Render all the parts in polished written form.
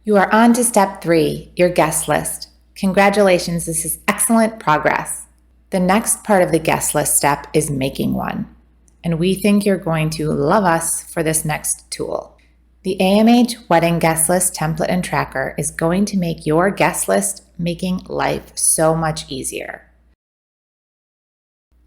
You are on to step 3, your guest list. Congratulations, this is excellent progress. The next part of the guest list step is making one, and we think you're going to love us for this next tool. The AMH Wedding Guest List Template and Tracker is going to make your guest list making life so much easier.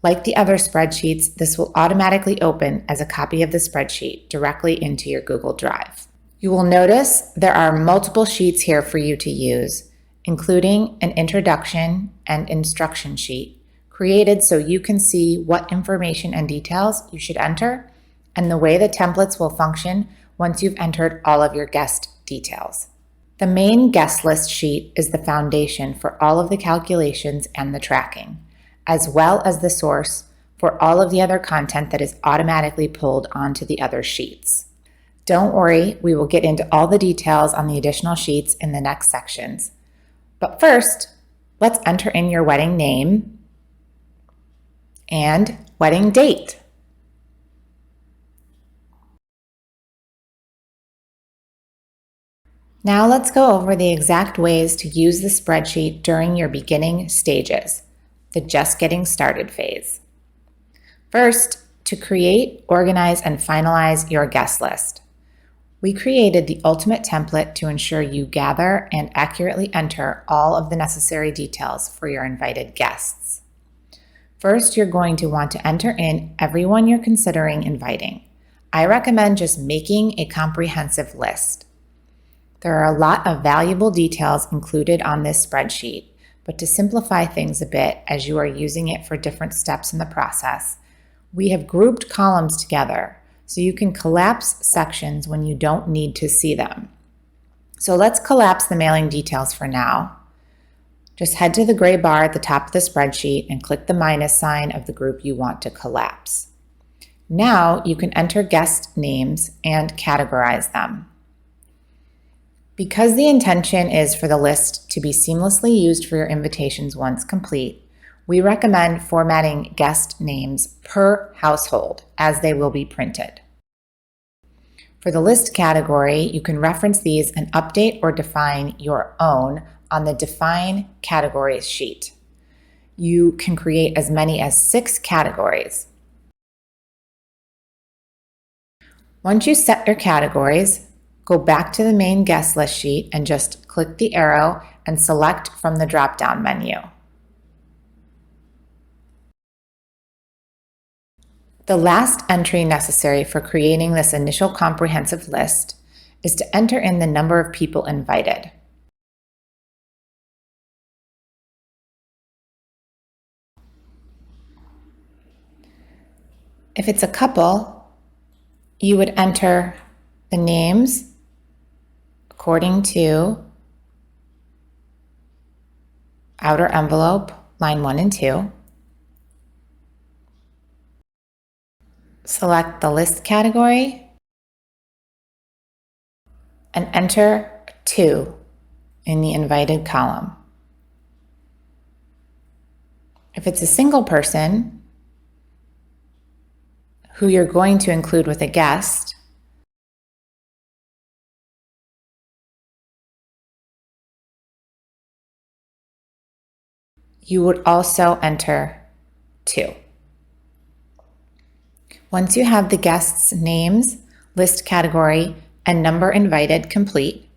Like the other spreadsheets, this will automatically open as a copy of the spreadsheet directly into your Google Drive. You will notice there are multiple sheets here for you to use, including an introduction and instruction sheet, created so you can see what information and details you should enter and the way the templates will function once you've entered all of your guest details. The main guest list sheet is the foundation for all of the calculations and the tracking, as well as the source for all of the other content that is automatically pulled onto the other sheets. Don't worry, we will get into all the details on the additional sheets in the next sections. But first, let's enter in your wedding name and wedding date. Now let's go over the exact ways to use the spreadsheet during your beginning stages, the just getting started phase. First, to create, organize, and finalize your guest list. We created the ultimate template to ensure you gather and accurately enter all of the necessary details for your invited guests. First, you're going to want to enter in everyone you're considering inviting. I recommend just making a comprehensive list. There are a lot of valuable details included on this spreadsheet, but to simplify things a bit as you are using it for different steps in the process, we have grouped columns together so you can collapse sections when you don't need to see them. So let's collapse the mailing details for now. Just head to the gray bar at the top of the spreadsheet and click the minus sign of the group you want to collapse. Now you can enter guest names and categorize them. Because the intention is for the list to be seamlessly used for your invitations once complete, we recommend formatting guest names per household as they will be printed. For the list category, you can reference these and update or define your own on the Define Categories sheet. You can create as many as 6 categories. Once you set your categories, go back to the main guest list sheet and just click the arrow and select from the drop-down menu. The last entry necessary for creating this initial comprehensive list is to enter in the number of people invited. If it's a couple, you would enter the names according to outer envelope, line 1 and 2. Select the list category and enter 2 in the invited column. If it's a single person who you're going to include with a guest, you would also enter 2. Once you have the guests' names, list category, and number invited complete,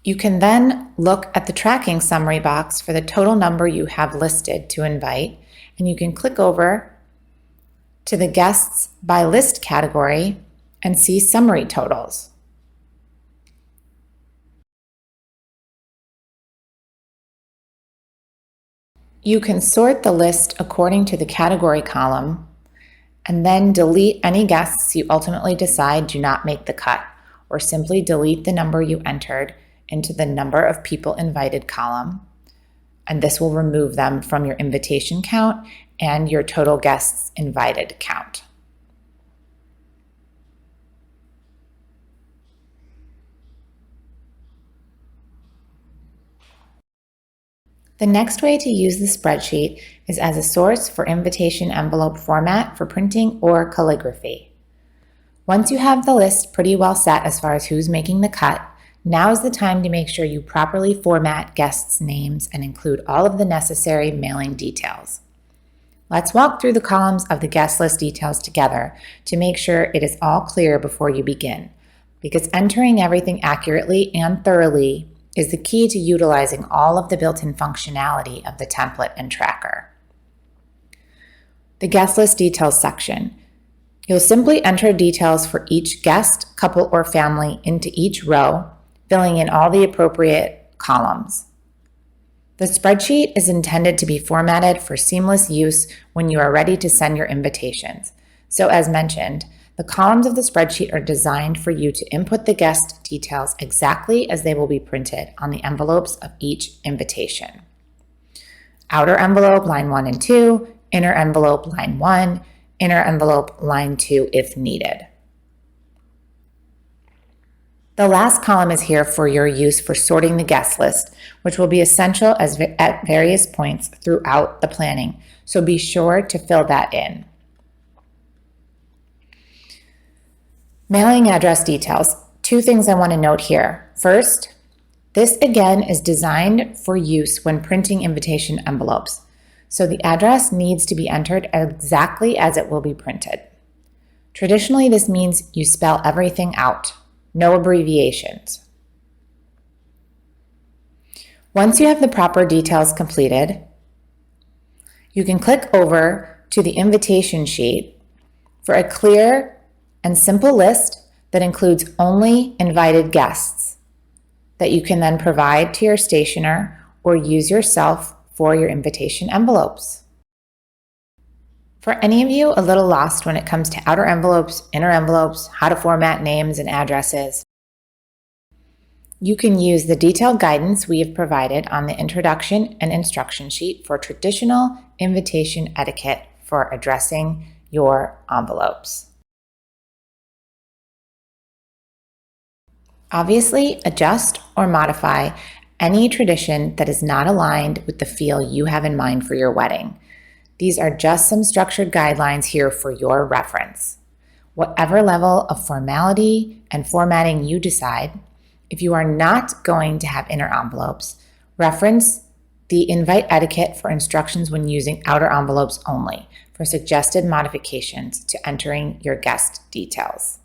you can then look at the tracking summary box for the total number you have listed to invite, and you can click over to the guests by list category and see summary totals. You can sort the list according to the category column and then delete any guests you ultimately decide do not make the cut, or simply delete the number you entered into the number of people invited column, and this will remove them from your invitation count and your total guests invited count. The next way to use the spreadsheet is as a source for invitation envelope format for printing or calligraphy. Once you have the list pretty well set as far as who's making the cut, Now is the time to make sure you properly format guests' names and include all of the necessary mailing details. Let's walk through the columns of the guest list details together to make sure it is all clear before you begin, because entering everything accurately and thoroughly is the key to utilizing all of the built-in functionality of the template and tracker. The guest list details section. You'll simply enter details for each guest, couple, or family into each row, filling in all the appropriate columns. The spreadsheet is intended to be formatted for seamless use when you are ready to send your invitations. So as mentioned, the columns of the spreadsheet are designed for you to input the guest details exactly as they will be printed on the envelopes of each invitation. Outer envelope, line 1 and 2, inner envelope, line 1, inner envelope, line 2 if needed. The last column is here for your use for sorting the guest list, which will be essential at various points throughout the planning, so be sure to fill that in. Mailing address details. 2 things I want to note here. First, this again is designed for use when printing invitation envelopes, so the address needs to be entered exactly as it will be printed. Traditionally, this means you spell everything out. No abbreviations. Once you have the proper details completed, you can click over to the invitation sheet for a clear and simple list that includes only invited guests that you can then provide to your stationer or use yourself for your invitation envelopes. For any of you a little lost when it comes to outer envelopes, inner envelopes, how to format names and addresses, you can use the detailed guidance we have provided on the introduction and instruction sheet for traditional invitation etiquette for addressing your envelopes. Obviously, adjust or modify any tradition that is not aligned with the feel you have in mind for your wedding. These are just some structured guidelines here for your reference. Whatever level of formality and formatting you decide, if you are not going to have inner envelopes, reference the invite etiquette for instructions when using outer envelopes only for suggested modifications to entering your guest details.